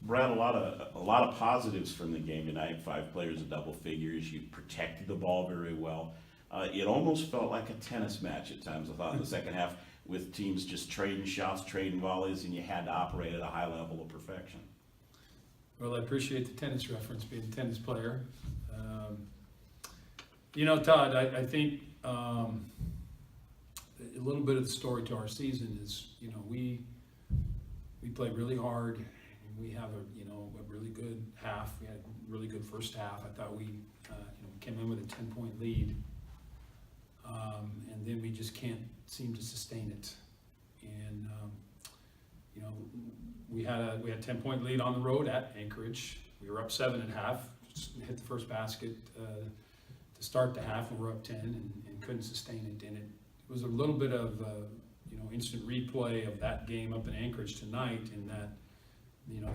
Brad, a lot of positives from the game tonight. 5 players in double figures. You protected the ball very well. It almost felt like a tennis match at times, I thought, in the second half, with teams just trading shots, trading volleys, and you had to operate at a high level of perfection. Well, I appreciate the tennis reference, being a tennis player. Todd, I think a little bit of the story to our season is, we played really hard. We have a really good half. We had a really good first half. I thought we came in with a 10-point lead, and then we just can't seem to sustain it. And we had a 10-point lead on the road at Anchorage. We were up 7 at half. Hit the first basket to start the half, and we're up 10 and couldn't sustain it. And it was a little bit of instant replay of that game up in Anchorage tonight, in that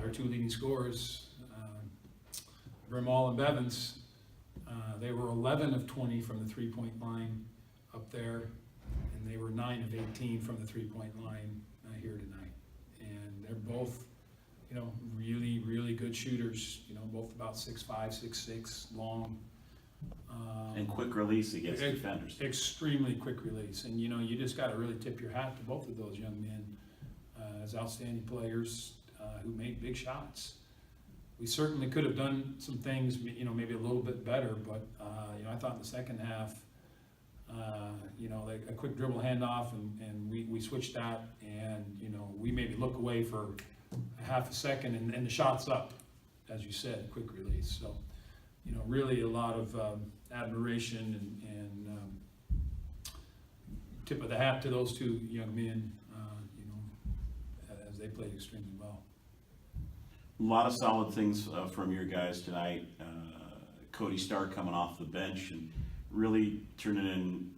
their 2 leading scorers, Brimall and Bevins, they were 11 of 20 from the 3-point line up there, and they were 9 of 18 from the 3-point line here tonight. And they're both, really, really good shooters. Both about 6'5", 6'6", long. And quick release against defenders. Extremely quick release. And, you just got to really tip your hat to both of those young men as outstanding players who made big shots. We certainly could have done some things, maybe a little bit better, but, I thought in the second half, like a quick dribble handoff, and we switched that, and, we maybe look away for a half a second, and the shot's up, as you said, quick release. So, really a lot of admiration and tip of the hat to those 2 young men, as they played extremely well. A lot of solid things from your guys tonight. Cody Starr coming off the bench and really turning in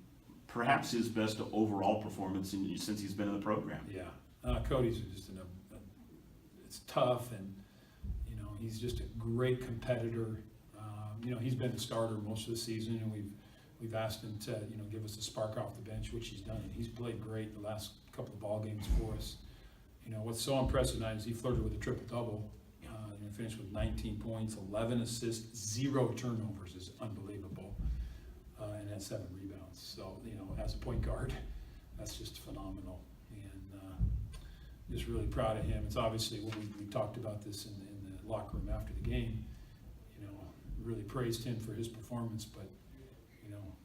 perhaps his best overall performance since he's been in the program. Yeah, Cody's just it's tough, and he's just a great competitor. He's been the starter most of the season, and we've asked him to give us a spark off the bench, which he's done. And he's played great the last couple of ball games for us. What's so impressive tonight is he flirted with a triple-double. Finished with 19 points, 11 assists, 0 turnovers is unbelievable, and had 7 rebounds. So, as a point guard, that's just phenomenal. And just really proud of him. It's obviously when we talked about this in the locker room after the game. Really praised him for his performance, but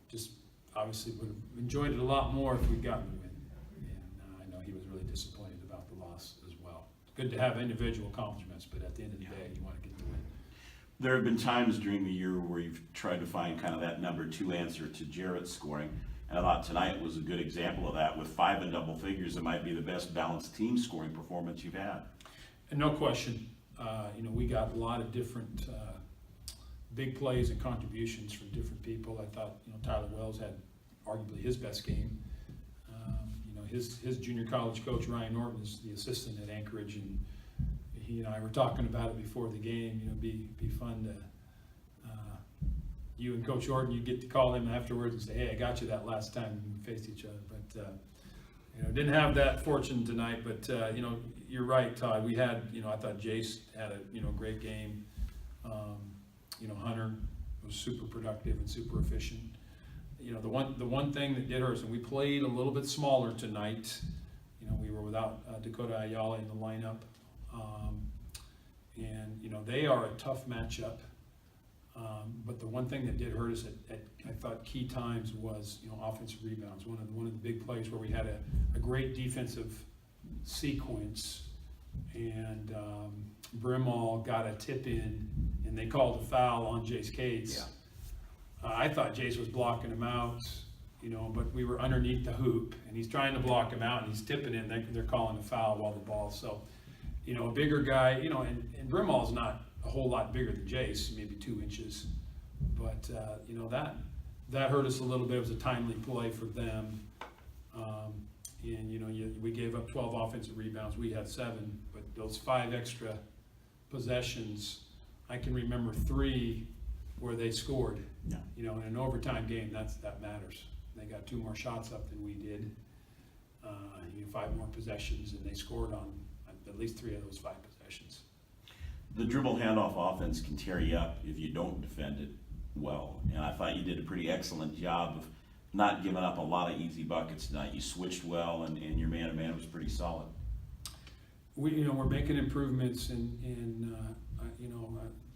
just obviously would have enjoyed it a lot more if we'd gotten the win. And I know he was really disappointed about the loss as well. Good to have individual accomplishments, but at the end of the day, you want to get the win. There have been times during the year where you've tried to find kind of that number 2 answer to Jarrett's scoring, and I thought tonight was a good example of that. With 5 in double figures, it might be the best balanced team scoring performance you've had. And no question, we got a lot of different big plays and contributions from different people. I thought, Tyler Wells had arguably his best game. His junior college coach, Ryan Norton, is the assistant at Anchorage, and he and I were talking about it before the game. Be fun to, you and Coach Orton, you get to call him afterwards and say, hey, I got you that last time we faced each other. But, didn't have that fortune tonight, but, you're right, Todd. We had, I thought Jace had a, great game. Hunter was super productive and super efficient. The one thing that did hurt us, and we played a little bit smaller tonight. We were without Dakota Ayala in the lineup, and they are a tough matchup. But the one thing that did hurt us at I thought key times was offensive rebounds. One of the big plays where we had a great defensive sequence, and Brimall got a tip in, and they called a foul on Jace Cates. Yeah. I thought Jace was blocking him out, but we were underneath the hoop, and he's trying to block him out, and he's tipping in. They're calling a foul while the ball. So, a bigger guy, and Brimall's not a whole lot bigger than Jace, maybe 2 inches, but that hurt us a little bit. It was a timely play for them. We gave up 12 offensive rebounds. We had 7, but those 5 extra possessions, I can remember 3 where they scored. Yeah. In an overtime game, that matters. They got 2 more shots up than we did. 5 more possessions, and they scored on at least 3 of those 5 possessions. The dribble handoff offense can tear you up if you don't defend it well. And I thought you did a pretty excellent job of not giving up a lot of easy buckets tonight. You switched well, and your man-to-man was pretty solid. We're making improvements,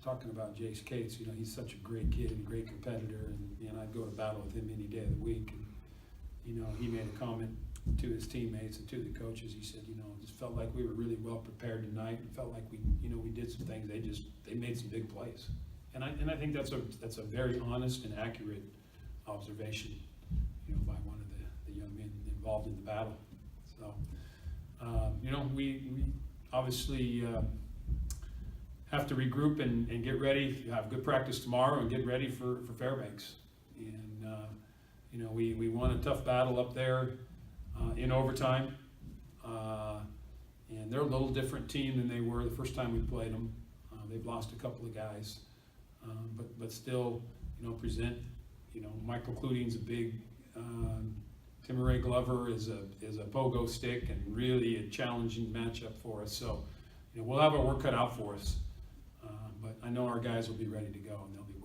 talking about Jace Cates, he's such a great kid and a great competitor, and I'd go to battle with him any day of the week. And, he made a comment to his teammates and to the coaches. He said, it just felt like we were really well prepared tonight, and felt like we did some things. They made some big plays, and I think that's a very honest and accurate observation, by one of the young men involved in the battle. So, we obviously have to regroup and get ready. Have good practice tomorrow and get ready for Fairbanks. And we won a tough battle up there in overtime, and they're a little different team than they were the first time we played them. They've lost a couple of guys, but still, present. Michael Cluding's a big. Timmeray Glover is a pogo stick, and really a challenging matchup for us. So, we'll have our work cut out for us. But I know our guys will be ready to go, and they'll be